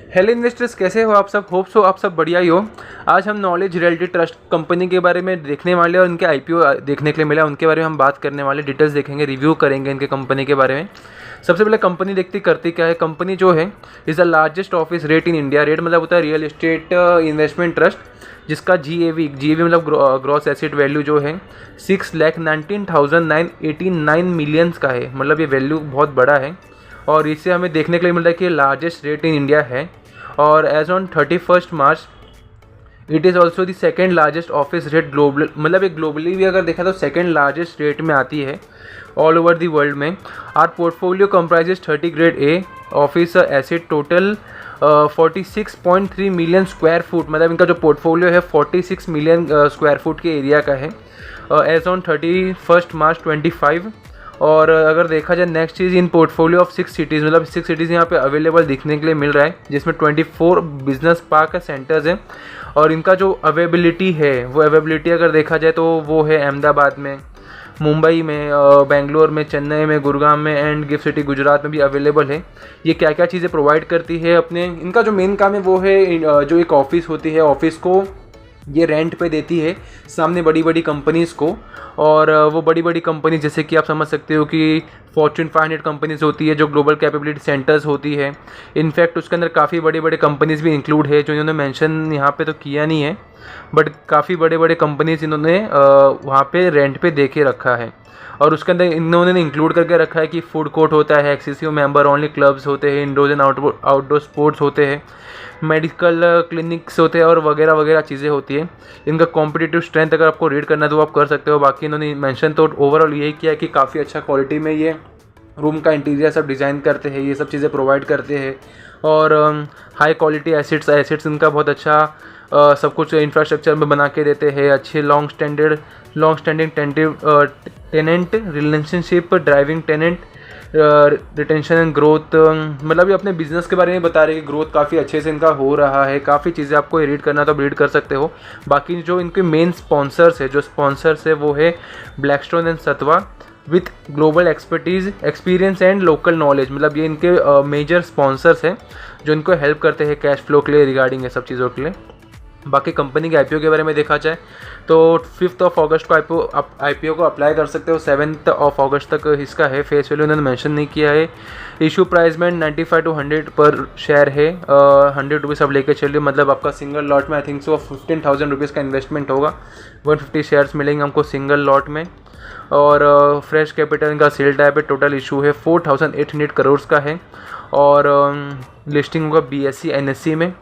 Hello investors, कैसे हो आप सब? होप सो आप सब बढ़िया ही हो। आज हम नॉलेज रियल्टी ट्रस्ट कंपनी के बारे में देखने वाले और इनके आईपीओ देखने के लिए मिला, उनके बारे में हम बात करने वाले, डिटेल्स देखेंगे, रिव्यू करेंगे इनके कंपनी के बारे में। सबसे पहले कंपनी देखती करती क्या है। कंपनी जो है is the largest office rate in India. Rate मतलब होता है रियल एस्टेट इन्वेस्टमेंट ट्रस्ट, जिसका जीएवी मतलब ग्रॉस एसेट वैल्यू जो है 6,19,989 मिलियंस का है। मतलब ये वैल्यू बहुत बड़ा है और इससे हमें देखने के लिए मिल रहा है कि लार्जेस्ट रेट इन इंडिया है। और as on 31 March it is also the second largest office rate global, मतलब ये ग्लोबली भी अगर देखा तो सेकेंड लार्जेस्ट रेट में आती है ऑल ओवर दी वर्ल्ड में। Our portfolio comprises 30 grade A office asset total 46.3 million square foot. मतलब इनका जो पोर्टफोलियो है 46 मिलियन स्क्वायर फुट के एरिया का है एज ऑन 31 मार्च 25। और अगर देखा जाए next cheese, in portfolio of 6 cities, मतलब 6 सिटीज़ यहाँ पे अवेलेबल दिखने के लिए मिल रहा है, जिसमें 24 बिजनेस पार्क का सेंटर्स हैं। और इनका जो अवेबिलिटी है वो अवेबिलिटी अगर देखा जाए तो वो है अहमदाबाद में, मुंबई में, बेंगलोर में, चेन्नई में, गुड़गांव में एंड गिफ्ट सिटी गुजरात में भी अवेलेबल है। ये क्या क्या चीज़ें प्रोवाइड करती है अपने, इनका जो मेन काम है वो है जो एक ऑफिस होती है, ऑफिस को ये रेंट पे देती है सामने बड़ी बड़ी कंपनीज़ को। और वो बड़ी बड़ी कंपनी जैसे कि आप समझ सकते हो कि फॉर्च्यून 500 कंपनीज होती है जो ग्लोबल कैपेबिलिटी सेंटर्स होती है। इनफैक्ट उसके अंदर काफ़ी बड़े बड़े कंपनीज भी इंक्लूड है जो इन्होंने मेंशन यहाँ पे तो किया नहीं है, बट काफ़ी बड़े बड़े कंपनीज इन्होंने वहाँ पे रेंट पे दे के रखा है। और उसके अंदर इन्होंने इंक्लूड करके रखा है कि फूड कोर्ट होता है, एक्सेसिव मेंबर ओनली क्लब्स होते हैं, इंडोर एंड आउटडोर स्पोर्ट्स होते हैं, मेडिकल क्लिनिक्स होते हैं और वगैरह वगैरह चीज़ें होती है। इनका कॉम्पिटिटिव स्ट्रेंथ अगर आपको रीड करना है तो आप कर सकते हो। बाकी इन्होंने मेंशन तो ओवरऑल यही किया है कि काफ़ी अच्छा क्वालिटी में ये रूम का इंटीरियर सब डिज़ाइन करते हैं, ये सब चीज़ें प्रोवाइड करते हैं। और हाई क्वालिटी एसेट्स इनका बहुत अच्छा सब कुछ इंफ्रास्ट्रक्चर में बना के देते हैं। अच्छे long standing tenant relationship, driving tenant retention and growth. मतलब ये अपने बिजनेस के बारे में बता रहे हैं कि ग्रोथ काफ़ी अच्छे से इनका हो रहा है। काफ़ी चीज़ें आपको रीड करना तो रीड कर सकते हो। बाकी जो इनके मेन स्पॉन्सर्स है वो है Blackstone and Satva with global experience and local knowledge. मतलब ये इनके मेजर स्पॉन्सर्स हैं जो इनको हेल्प करते हैं कैश फ्लो के लिए, रिगार्डिंग ये सब चीज़ों के लिए। बाकी कंपनी के आईपीओ के बारे में देखा जाए तो 5 अगस्त को आईपीओ को अप्लाई कर सकते हो। 7 अगस्त तक इसका है। फेस वैल्यू उन्होंने मेंशन नहीं किया है। इशू प्राइस में 95 to 100 पर शेयर है। 100 रुपीज़ आप लेके चलिए, मतलब आपका सिंगल लॉट में आई थिंक सो 15,000 रुपीज़ का इन्वेस्टमेंट होगा। 150 शेयर्स मिलेंगे हमको सिंगल लॉट में। और फ्रेश कैपिटल इनका सेल टाइप है। टोटल इशू है 4,800 करोड़ का है और लिस्टिंग होगा BSE NSE में।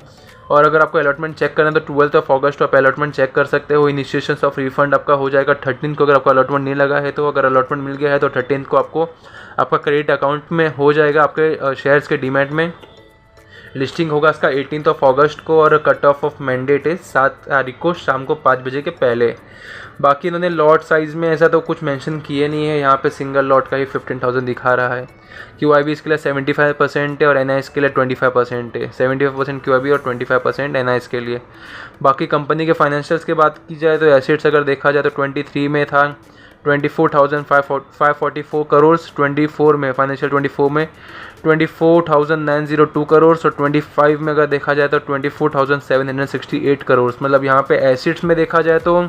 और अगर आपको अलॉटमेंट चेक करना है तो 12 अगस्त को आप अलॉटमेंट चेक कर सकते हो। इनिशिएशन ऑफ रिफंड आपका हो जाएगा 13 को। अगर आपको अलॉटमेंट नहीं लगा है तो, अगर अलॉटमेंट मिल गया है तो 13 को आपको आपका क्रेडिट अकाउंट में हो जाएगा आपके शेयर्स के डीमैट में। लिस्टिंग होगा इसका 18 अगस्त को और कट ऑफ मैंडेट है 7 तारीख को शाम को 5 बजे के पहले। बाकी इन्होंने लॉट साइज़ में ऐसा तो कुछ मेंशन किए नहीं है। यहाँ पे सिंगल लॉट का ही 15,000 दिखा रहा है। QIB इसके लिए 75% है और NIS के लिए 25% है। 75% QIB और 25% NIS के लिए। बाकी कंपनी के फाइनेंशियल्स की बात की जाए तो एसेट्स अगर देखा जाए तो 23 में था 24,544 करोड़, 24 में फाइनेंशियल 24 में 24,902 करोड़ और 25 में अगर देखा जाए तो 24,768 करोड़। मतलब यहाँ पे एसेट्स में देखा जाए तो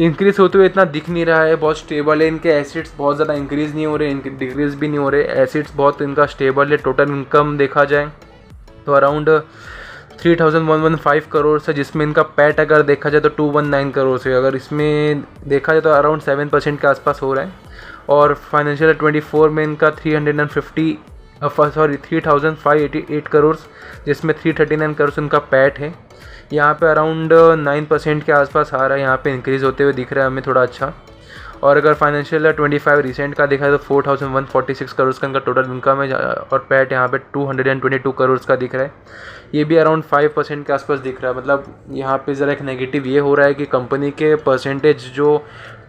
इंक्रीज़ होते हुए इतना दिख नहीं रहा है, बहुत स्टेबल है। इनके एसेट्स बहुत ज़्यादा इंक्रीज़ नहीं हो रहे, इनके डिक्रीज़ भी नहीं हो रहे। एसेट्स बहुत इनका स्टेबल है। टोटल इनकम देखा जाए तो अराउंड 3,115 करोड़ से, जिसमें इनका पैट अगर देखा जाए तो 219 करोड़ से, अगर इसमें देखा जाए तो अराउंड 7% के आसपास हो रहा है। और फाइनेंशियल 24 में इनका 3,588 करोड़, जिसमें 339 करोड़ इनका पैट है। यहाँ पे अराउंड 9% के आसपास आ रहा है। यहाँ पे इंक्रीज़ होते हुए दिख रहा है हमें थोड़ा अच्छा। और अगर फाइनेंशियल 25 रिसेंट का देखा है तो 4,146 करोड़ का इनका टोटल इनकम है और पैट यहाँ पे 222 करोड़ का दिख रहा है। ये भी अराउंड 5% के आसपास दिख रहा है। मतलब यहाँ पे ज़रा एक नेगेटिव ये हो रहा है कि कंपनी के परसेंटेज जो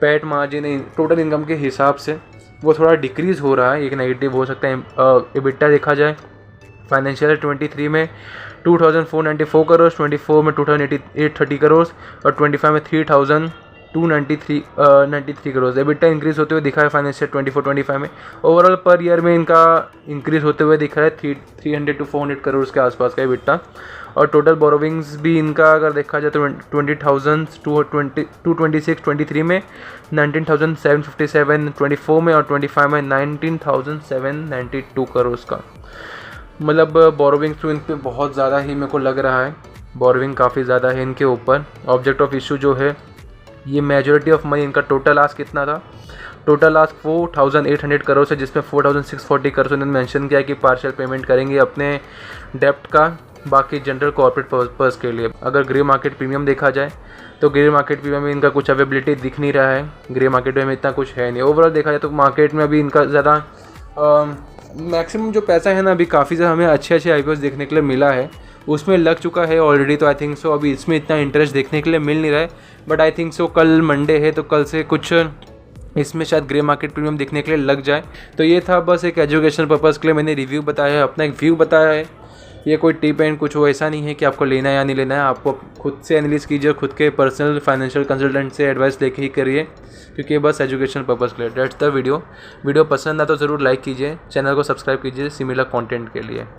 पैट मार्जिन है टोटल इनकम के हिसाब से वो थोड़ा डिक्रीज़ हो रहा है, एक नेगेटिव हो सकता है। EBITDA देखा जाए फाइनेंशियल 23 में 2,494 करोड़, 24 में 2,830 करोड़ और 25 में 93 करोड़। एबिटा इंक्रीज़ होते हुए दिखा है फाइनेंशियल 24-25 में। ओवरऑल पर ईयर में इनका इंक्रीज़ होते हुए दिख रहा है 300 to 400 करोड़ के आसपास का एबिटा। और टोटल बोरोविंग्स भी इनका अगर देखा जाए तो 20,226-23 में 19,757, 24 में और 25 में 19,792 करोड़ का। मतलब बोरोविंग्स तो इन पर बहुत ज़्यादा ही मेरे को लग रहा है, बोरोविंग काफ़ी ज़्यादा है इनके ऊपर। ऑब्जेक्ट ऑफ इशू जो है ये मेजॉरिटी ऑफ मनी इनका टोटल आस्क कितना था, टोटल आस्क 4,800 करोड़ से, जिसमें 4,640 करोड़ इन्होंने मेंशन किया कि पार्शियल पेमेंट करेंगे अपने डेप्ट का, बाकी जनरल कॉर्पोरेट पर्पस के लिए। अगर ग्रे मार्केट प्रीमियम देखा जाए तो ग्रे मार्केट प्रीमियम में इनका कुछ अवेलेबिलिटी दिख नहीं रहा है, ग्रे मार्केट में इतना कुछ है नहीं। ओवरऑल देखा जाए तो मार्केट में अभी इनका ज़्यादा मैक्सिमम जो पैसा है ना अभी काफ़ी ज़्यादा हमें अच्छे IPOs देखने के लिए मिला है, उसमें लग चुका है ऑलरेडी। तो आई थिंक सो अभी इसमें इतना इंटरेस्ट देखने के लिए मिल नहीं रहा है, बट आई थिंक सो कल मंडे है तो कल से कुछ इसमें शायद ग्रे मार्केट प्रीमियम दिखने के लिए लग जाए। तो ये था बस एक एजुकेशन पर्पज़ के लिए मैंने रिव्यू बताया है, अपना एक व्यू बताया है। ये कोई टिप एंड कुछ वो ऐसा नहीं है कि आपको लेना है या नहीं लेना है, आपको खुद से एनालिसिस कीजिए, खुद के पर्सनल फाइनेंशियल कंसल्टेंट से एडवाइस लेके ही करिए, क्योंकि ये बस एजुकेशन पर्पज़ के लिए। दैट्स द वीडियो पसंद आया तो ज़रूर लाइक कीजिए, चैनल को सब्सक्राइब कीजिए सिमिलर कंटेंट के लिए।